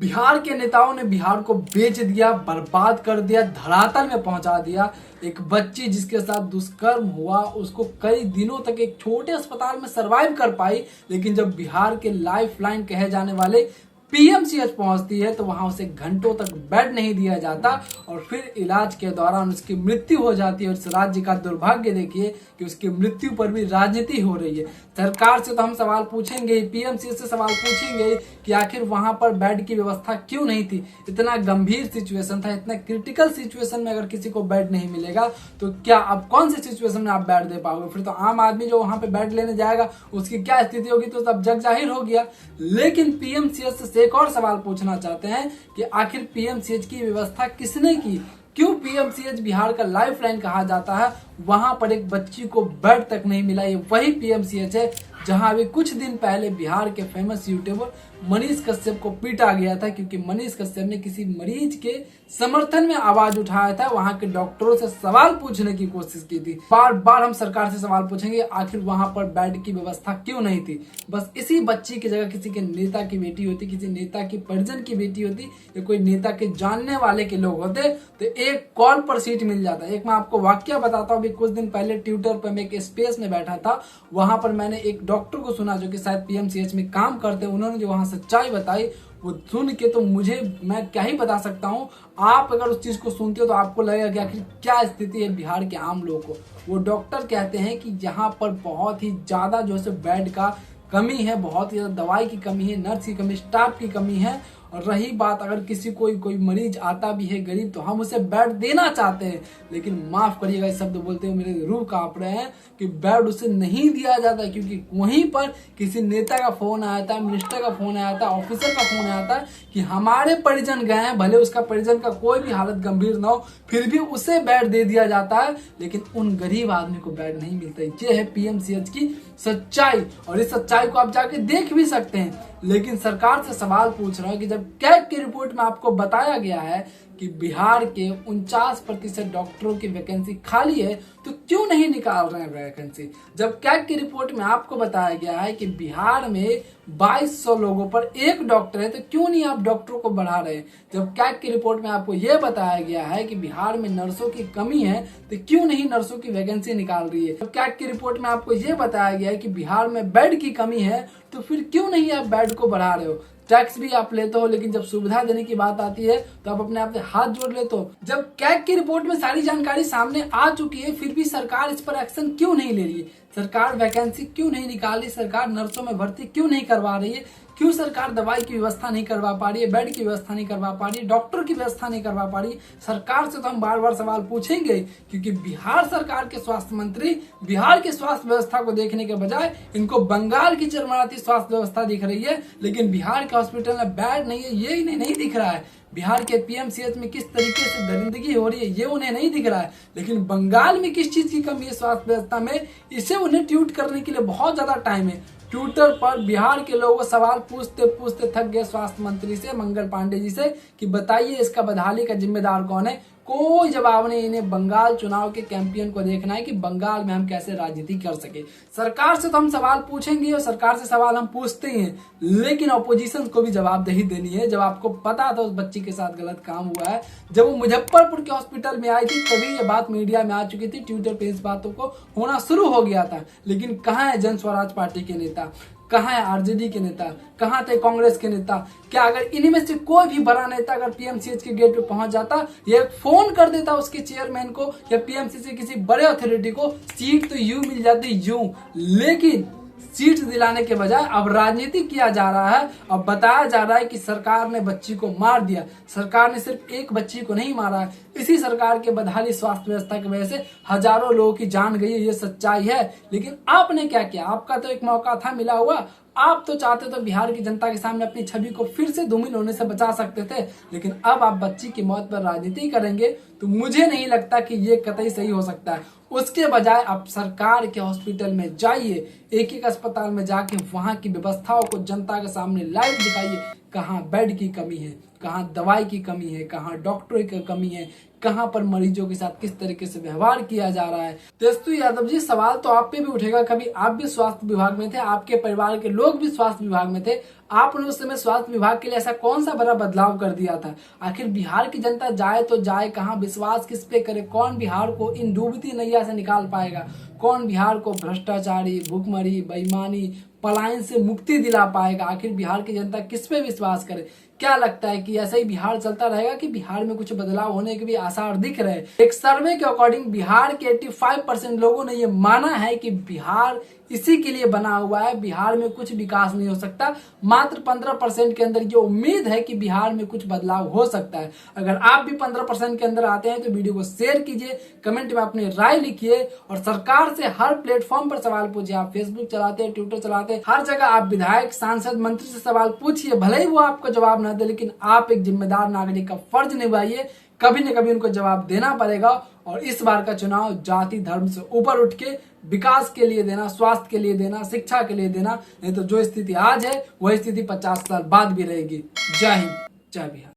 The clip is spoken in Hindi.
बिहार के नेताओं ने बिहार को बेच दिया, बर्बाद कर दिया, धरातल में पहुंचा दिया। एक बच्ची जिसके साथ दुष्कर्म हुआ उसको कई दिनों तक एक छोटे अस्पताल में सरवाइव कर पाई, लेकिन जब बिहार के लाइफलाइन कहे जाने वाले पीएमसीएच पहुंचती है तो वहां उसे घंटों तक बेड नहीं दिया जाता और फिर इलाज के दौरान उसकी मृत्यु हो जाती है। और इस राज्य का दुर्भाग्य देखिए कि उसकी मृत्यु पर भी राजनीति हो रही है। सरकार से तो हम सवाल पूछेंगे, पीएमसीएच से सवाल पूछेंगे कि आखिर वहां पर बेड की व्यवस्था क्यों नहीं थी। इतना गंभीर सिचुएशन था, इतना क्रिटिकल सिचुएशन में अगर किसी को बेड नहीं मिलेगा तो क्या अब कौन सी सिचुएशन में आप बेड दे पाओगे? फिर तो आम आदमी जो वहां पे बेड लेने जाएगा उसकी क्या स्थिति होगी तो सब जग जाहिर हो गया। लेकिन पीएमसीएच से एक और सवाल पूछना चाहते हैं कि आखिर पीएमसीएच की व्यवस्था किसने की? क्यों पीएमसीएच बिहार का लाइफलाइन कहा जाता है, वहां पर एक बच्ची को बेड तक नहीं मिला? ये वही पीएमसीएच है जहां अभी कुछ दिन पहले बिहार के फेमस यूट्यूबर मनीष कश्यप को पीटा गया था, क्योंकि मनीष कश्यप ने किसी मरीज के समर्थन में आवाज उठाया था, वहां के डॉक्टरों से सवाल पूछने की कोशिश की थी। बार बार हम सरकार से सवाल पूछेंगे आखिर वहां पर बेड की व्यवस्था क्यों नहीं थी। बस इसी बच्ची की जगह किसी के नेता की बेटी होती, किसी नेता की परिजन की बेटी होती या कोई नेता के जानने वाले के लोग होते तो एक कॉल पर सीट मिल जाता। एक मैं आपको वाक्य बताता हूँ, कुछ दिन पहले ट्विटर पर मैं एक स्पेस में बैठा था, वहां पर मैंने एक डॉक्टर को सुना जो कि शायद पीएमसीएच में काम करते, उन्होंने जो वहां सच्चाई बताई वो सुन के तो मैं क्या ही बता सकता हूँ। आप अगर उस चीज को सुनते हो तो आपको लगेगा कि आखिर क्या स्थिति है बिहार के आम लोगों को। वो डॉक्टर कहते हैं कि यहाँ पर बहुत ही ज्यादा जो है बेड का कमी है, बहुत ही ज्यादा दवाई की कमी है, नर्स की कमी, स्टाफ की कमी है। और रही बात अगर किसी कोई मरीज आता भी है गरीब तो हम उसे बेड देना चाहते हैं, लेकिन माफ करिएगा इस शब्द बोलते हुए मेरे रूह कांप रहे हैं कि बेड उसे नहीं दिया जाता, क्योंकि वहीं पर किसी नेता का फोन आया था, मिनिस्टर का फोन आया था, ऑफिसर का फोन आया था कि हमारे परिजन गए हैं, भले उसका परिजन का कोई भी हालत गंभीर ना हो फिर भी उसे बेड दे दिया जाता है, लेकिन उन गरीब आदमी को बेड नहीं मिलता। ये है पीएमसीएच की सच्चाई और इस सच्चाई को आप जाके देख भी सकते हैं। लेकिन सरकार से सवाल पूछ रहा हूं कि जब कैग की रिपोर्ट में आपको बताया गया है कि बिहार के 49% डॉक्टरों की वैकेंसी खाली है तो क्यों नहीं निकाल रहे हैं वैकेंसी? जब कैग की रिपोर्ट में आपको बताया गया है कि बिहार में 2200 लोगों पर एक डॉक्टर है तो क्यों नहीं आप डॉक्टरों को बढ़ा रहे हैं? जब कैग की रिपोर्ट में आपको यह बताया गया है कि बिहार में नर्सों की कमी है तो क्यों नहीं नर्सों की वैकेंसी निकाल रही है? जब कैग की रिपोर्ट में आपको यह बताया गया है कि बिहार में बेड की कमी है तो फिर क्यों नहीं आप बेड को बढ़ा रहे हो? टैक्स भी आप लेते हो, लेकिन जब सुविधा देने की बात आती है तो आप अपने आप से हाथ जोड़ लेते हो। जब कैग की रिपोर्ट में सारी जानकारी सामने आ चुकी है फिर भी सरकार इस पर एक्शन क्यों नहीं ले रही है? सरकार वैकेंसी क्यों नहीं निकाल रही? सरकार नर्सों में भर्ती क्यों नहीं करवा रही है? क्यों सरकार दवाई की व्यवस्था नहीं करवा पा रही है, बेड की व्यवस्था नहीं करवा पा रही है, डॉक्टर की व्यवस्था नहीं करवा पा रही? सरकार से तो हम बार बार सवाल पूछेंगे, क्योंकि बिहार सरकार के स्वास्थ्य मंत्री बिहार की स्वास्थ्य व्यवस्था को देखने के बजाय इनको बंगाल की चरमराती स्वास्थ्य व्यवस्था दिख रही है, लेकिन बिहार के हॉस्पिटल में बेड नहीं है ये इन्हें नहीं दिख रहा है। बिहार के पीएमसीएच में किस तरीके से दरिंदगी हो रही है ये उन्हें नहीं दिख रहा है, लेकिन बंगाल में किस चीज की कमी है स्वास्थ्य व्यवस्था में, इसे उन्हें ट्वीट करने के लिए बहुत ज्यादा टाइम है। ट्विटर पर बिहार के लोगों सवाल पूछते पूछते थक गए स्वास्थ्य मंत्री से, मंगल पांडे जी से, कि बताइए इसका बदहाली का जिम्मेदार कौन है? कोई जवाब नहीं। इन्हें बंगाल चुनाव के कैंपेन को देखना है कि बंगाल में हम कैसे राजनीति कर सके। सरकार से तो हम सवाल पूछेंगे और सरकार से सवाल हम पूछते ही हैं, लेकिन ऑपोजिशन को भी जवाबदेही देनी है। जब आपको पता था उस बच्ची के साथ गलत काम हुआ है, जब वो मुजफ्फरपुर के हॉस्पिटल में आई थी तभी ये बात मीडिया में आ चुकी थी, ट्विटर पे इस बातों को होना शुरू हो गया था। लेकिन कहाँ है जन स्वराज पार्टी के नेता, कहाँ है आरजेडी के नेता, कहाँ थे कांग्रेस के नेता? क्या अगर इन्हीं में से कोई भी बड़ा नेता अगर पीएमसीएच के गेट पे पहुंच जाता या फोन कर देता उसके चेयरमैन को या पीएमसीएच के किसी बड़े अथॉरिटी को, सीट तो यूं मिल जाती यूं। लेकिन सीट दिलाने के बजाय अब राजनीति किया जा रहा है। अब बताया जा रहा है कि सरकार ने बच्ची को मार दिया। सरकार ने सिर्फ एक बच्ची को नहीं मारा है, इसी सरकार के बदहाली स्वास्थ्य व्यवस्था की वजह से हजारों लोगों की जान गई है, ये सच्चाई है। लेकिन आपने क्या किया? आपका तो एक मौका था मिला हुआ, आप तो चाहते तो बिहार की जनता के सामने अपनी छवि को फिर से धूमिल होने से बचा सकते थे, लेकिन अब आप बच्ची की मौत पर राजनीति करेंगे तो मुझे नहीं लगता कि ये कतई सही हो सकता है। उसके बजाय आप सरकार के हॉस्पिटल में जाइए, एक एक अस्पताल में जाके वहां की व्यवस्थाओं को जनता के सामने लाइव दिखाइए। कहाँ बेड की कमी है, कहाँ दवाई की कमी है, कहाँ डॉक्टरों की कमी है, कहाँ पर मरीजों के साथ किस तरीके से व्यवहार किया जा रहा है। तेजस्वी यादव जी, सवाल तो आप पे भी उठेगा, कभी आप भी स्वास्थ्य विभाग में थे, आपके परिवार के लोग भी स्वास्थ्य विभाग में थे, आपने उस समय स्वास्थ्य विभाग के लिए ऐसा कौन सा बड़ा बदलाव कर दिया था? आखिर बिहार की जनता जाए तो जाए कहाँ, विश्वास किस पे करे? कौन बिहार को इन डूबती नैया से निकाल पाएगा? कौन बिहार को भ्रष्टाचारी, भुखमरी, बेईमानी, पलायन से मुक्ति दिला पाएगा? आखिर बिहार की जनता किस पे विश्वास करे? क्या लगता है कि ऐसा ही बिहार चलता रहेगा कि बिहार में कुछ बदलाव होने के भी आसार दिख रहे हैं? एक सर्वे के अकॉर्डिंग बिहार के 85% लोगों ने ये माना है कि बिहार इसी के लिए बना हुआ है, बिहार में कुछ विकास नहीं हो सकता। मात्र 15% के अंदर ये उम्मीद है कि बिहार में कुछ बदलाव हो सकता है। अगर आप भी 15% के अंदर आते हैं तो वीडियो को शेयर कीजिए, कमेंट में अपनी राय लिखिए और सरकार से हर प्लेटफॉर्म पर सवाल पूछिए। आप फेसबुक चलाते हैं, ट्विटर चलाते हैं, हर जगह आप विधायक, सांसद, मंत्री से सवाल पूछिए, भले ही वो आपको जवाब ना दे, लेकिन आप एक जिम्मेदार नागरिक का फर्ज निभाइए, कभी न कभी उनको जवाब देना पड़ेगा। और इस बार का चुनाव जाति धर्म से ऊपर उठ के विकास के लिए देना, स्वास्थ्य के लिए देना, शिक्षा के लिए देना, नहीं तो जो स्थिति आज है वही स्थिति 50 साल बाद भी रहेगी। जय हिंद, जय बिहार।